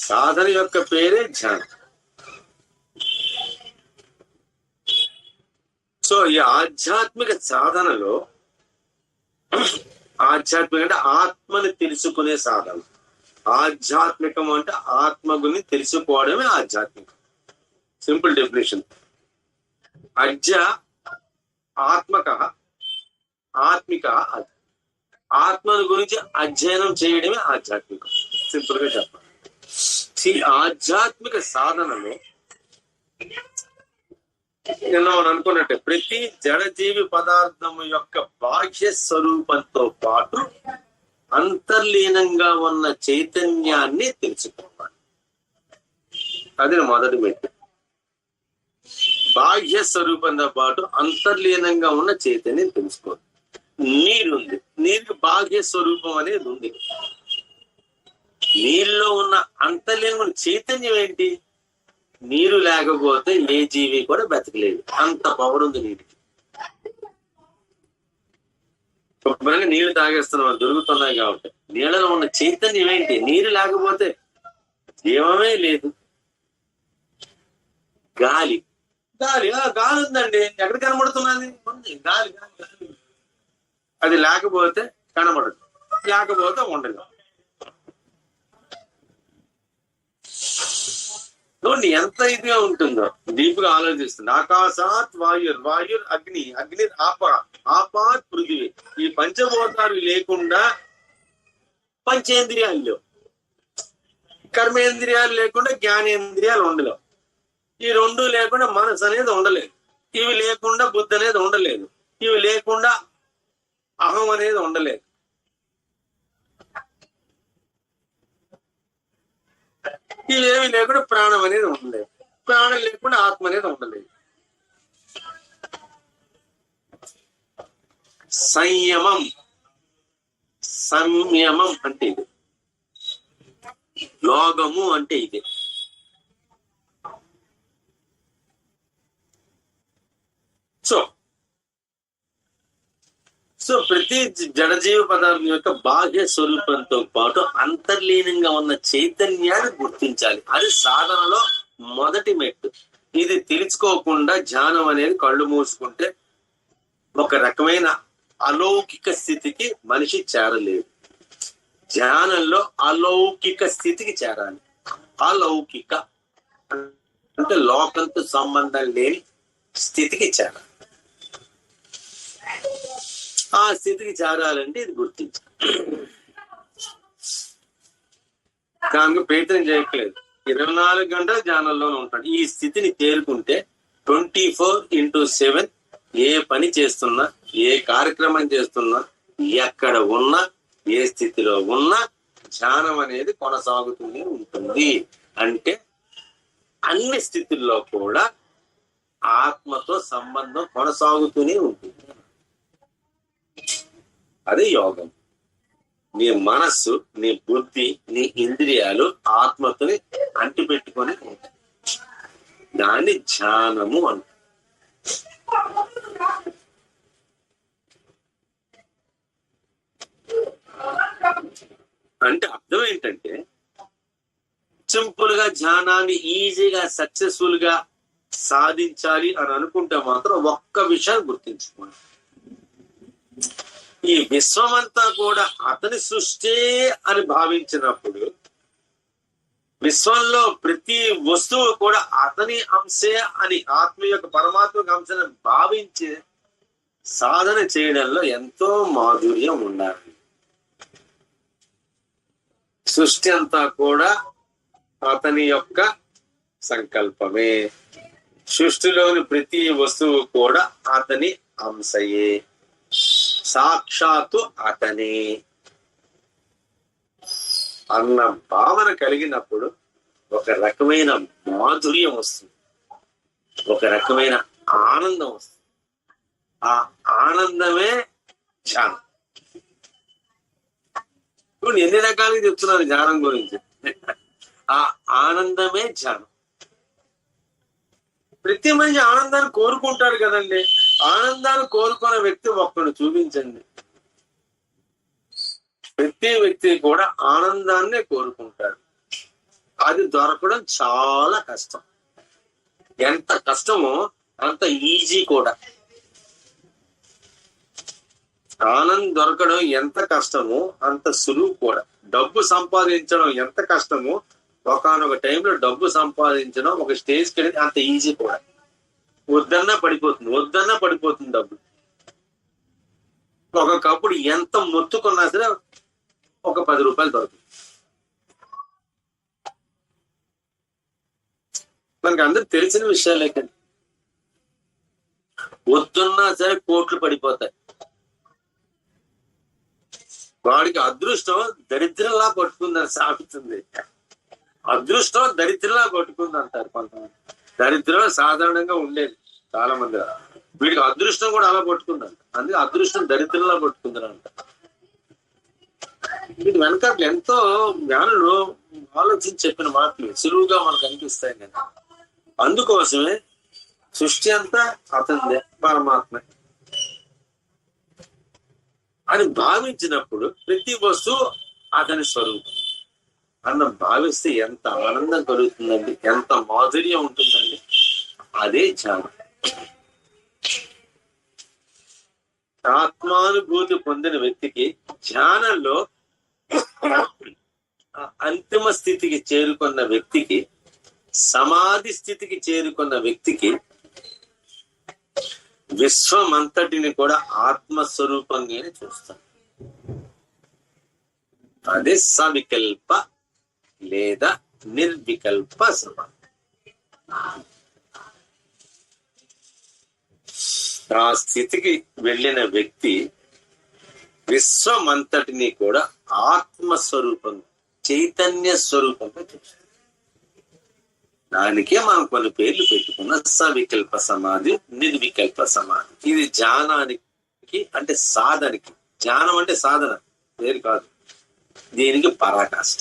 సాధన యొక్క పేరే ధ్యానం. సో ఈ ఆధ్యాత్మిక సాధనలో, ఆధ్యాత్మిక అంటే ఆత్మని తెలుసుకునే సాధన. ఆధ్యాత్మికం అంటే ఆత్మ గురించి తెలుసుకోవడమే ఆధ్యాత్మికం. Simple definition. అధ్య ఆత్మక, ఆత్మిక అది. ఆత్మను గురించి అధ్యయనం చేయడమే ఆధ్యాత్మికం. సింపుల్ గా చెప్పాలి. ఈ ఆధ్యాత్మిక సాధనలో నేను అనుకున్నట్టే ప్రతి జడజీవి పదార్థం యొక్క బాహ్య స్వరూపంతో పాటు అంతర్లీనంగా ఉన్న చైతన్యాన్ని తెలుసుకోవాలి. అది మొదటి మెట్టు. బాహ్య స్వరూపంతో పాటు అంతర్లీనంగా ఉన్న చైతన్యం తెలుసుకోవాలి. నీరుంది, నీరుకి బాహ్య స్వరూపం అనేది ఉంది. నీరులో ఉన్న అంతర్లీన చైతన్యం ఏంటి? నీరు లేకపోతే ఏ జీవి కూడా బతకలేదు. అంత పవర్ ఉంది నీటికి. శుభ్రంగా నీళ్లు తాగేస్తున్నాం, దొరుకుతున్నాయి కాబట్టి. నీళ్ళలో ఉన్న చైతన్యం ఏంటి? నీరు లేకపోతే జీవమే లేదు. గాలి, గాలి గాలి ఉందండి, ఎక్కడ కనబడుతున్నది? ఉంది గాలి. గాలి అది లేకపోతే కనబడదు, లేకపోతే ఉండదు. ఎంత ఇదిగా ఉంటుందో డీప్ గా ఆలోచిస్తుంది. ఆకాశాత్ వాయుర్, వాయుర్ అగ్ని, అగ్ని ఆపాత్ పృథివీ. ఈ పంచభూతాలు లేకుండా పంచేంద్రియాలు, కర్మేంద్రియాలు లేకుండా జ్ఞానేంద్రియాలు ఉండలేవు. ఈ రెండు లేకుండా మనసు అనేది ఉండలేదు. ఇవి లేకుండా బుద్ధి అనేది ఉండలేదు. ఇవి లేకుండా అహం అనేది ఉండలేదు. ఇవేమి లేకుండా ప్రాణం అనేది ఉండలేదు. ప్రాణం లేకుండా ఆత్మ అనేది ఉండలేదు. సంయమం, సంయమం అంటే ఇది. యోగము అంటే ఇది. సో ప్రతి జడజీవ పదార్థం యొక్క బాహ్య స్వరూపంతో పాటు అంతర్లీనంగా ఉన్న చైతన్యాన్ని గుర్తించాలి. అది సాధనలో మొదటి మెట్టు. ఇది తెలుసుకోకుండా ధ్యానం అనేది కళ్ళు మూసుకుంటే ఒక రకమైన అలౌకిక స్థితికి మనిషి చేరలేదు. ధ్యానంలో అలౌకిక స్థితికి చేరాలి. అలౌకిక అంటే లోకంతో సంబంధం లేని స్థితికి చేరాలి. ఆ స్థితికి చేరాలంటే ఇది గుర్తించాలి. దానికి ప్రయత్నం చేయట్లేదు. 24 గంటలు ధ్యానంలోనే ఉంటాడు. ఈ స్థితిని చేరుకుంటే 24/7 ఏ పని చేస్తున్నా, ఏ కార్యక్రమం చేస్తున్నా, ఎక్కడ ఉన్నా, ఏ స్థితిలో ఉన్నా ధ్యానం అనేది కొనసాగుతూనే ఉంటుంది. అంటే అన్ని స్థితుల్లో కూడా ఆత్మతో సంబంధం కొనసాగుతూనే ఉంటుంది. అదే యోగం. నీ మనస్సు, నీ బుద్ధి, నీ ఇంద్రియాలు ఆత్మతోని అంటిపెట్టుకొని ఉంటాయి. దాన్ని ధ్యానము అంటారు. అంటే అర్థం ఏంటంటే, సింపుల్ గా ధ్యానాన్ని ఈజీగా సక్సెస్ఫుల్ గా సాధించాలి అని అనుకుంటే మాత్రం ఒక్క విషయాన్ని గుర్తించుకోండి. ఈ విశ్వమంతా కూడా అతని సృష్టి అని భావించినప్పుడు, విశ్వంలో ప్రతి వస్తువు కూడా అతని అంశే అని ఆత్మ యొక్క పరమాత్మక అంశాన్ని భావించి సాధన చేయడంలో ఎంతో మాధుర్యం ఉండాలి. సృష్టి అంతా కూడా అతని యొక్క సంకల్పమే. సృష్టిలోని ప్రతి వస్తువు కూడా అతని అంశయే, సాక్షాత్తు అతనే అన్న భావన కలిగినప్పుడు ఒక రకమైన మాధుర్యం వస్తుంది, ఒక రకమైన ఆనందం వస్తుంది. ఆ ఆనందమే ధ్యానం. ఇప్పుడు ఎన్ని రకాలుగా చెప్తున్నారు ధ్యానం గురించి. ఆ ఆనందమే ధ్యానం. ప్రతి మనిషి ఆనందాన్ని కోరుకుంటాడు కదండి. ఆనందాన్ని కోరుకునే వ్యక్తి ఒక్కడు చూపించండి. ప్రతి వ్యక్తి కూడా ఆనందాన్నే కోరుకుంటాడు. అది దొరకడం చాలా కష్టం. ఎంత కష్టమో అంత ఈజీ కూడా. ఆనందం దొరకడం ఎంత కష్టమో అంత సులువు కూడా. డబ్బు సంపాదించడం ఎంత కష్టమో ఒకనొక టైంలో డబ్బు సంపాదించడం ఒక స్టేజ్కి వెళ్ళి అంత ఈజీ కూడా. వద్దన్నా పడిపోతుంది డబ్బు. ఒకప్పుడు ఎంత మొత్తుకున్నా సరే ఒక 10 రూపాయలు దొరుకుతుంది. మనకి అందరికి తెలిసిన విషయాలే కానీ వద్దున్నా సరే కోట్లు పడిపోతాయి. వాడికి అదృష్టం దరిద్రంలా పట్టుకుందని సాగుతుంది. అదృష్టం దరిద్రంలా పట్టుకుంది అంటారు కొంతమంది. దరిద్రం సాధారణంగా ఉండేది చాలా మంది. వీడికి అదృష్టం కూడా అలా పట్టుకుందంట. అందుకే అదృష్టం దరిద్రంలా పట్టుకుందని అంటారు. వీటి వెనకాల ఎంతో జ్ఞానులు ఆలోచించి చెప్పిన మాటలు సులువుగా మనకు అనిపిస్తాయి కదా. అందుకోసమే సృష్టి అంతా అతనిదే, పరమాత్మ అని భావించినప్పుడు ప్రతి వస్తువు అతని స్వరూపం అన్న భావిస్తే ఎంత ఆనందం కలుగుతుందండి, ఎంత మాధుర్యం ఉంటుందండి. అదే ధ్యానం. ఆత్మానుభూతి పొందిన వ్యక్తికి ధ్యానంలో అంతిమ స్థితికి చేరుకున్న వ్యక్తికి, సమాధి స్థితికి చేరుకున్న వ్యక్తికి విశ్వమంతటిని కూడా ఆత్మస్వరూపంగానే చూస్తాం. అదే సవికల్ప లేదా నిర్వికల్ప సమాధి. ఆ స్థితికి వెళ్ళిన వ్యక్తి విశ్వమంతటిని కూడా ఆత్మస్వరూపం, చైతన్య స్వరూపంగా చూస్తాం. దానికే మనం కొన్ని పేర్లు పెట్టుకున్న సవికల్ప సమాధి, నిర్వికల్ప సమాధి. ఇది ధ్యానానికి అంటే సాధనకి. ధ్యానం అంటే సాధన వేరు కాదు, దీనికి పరాకాష్ట.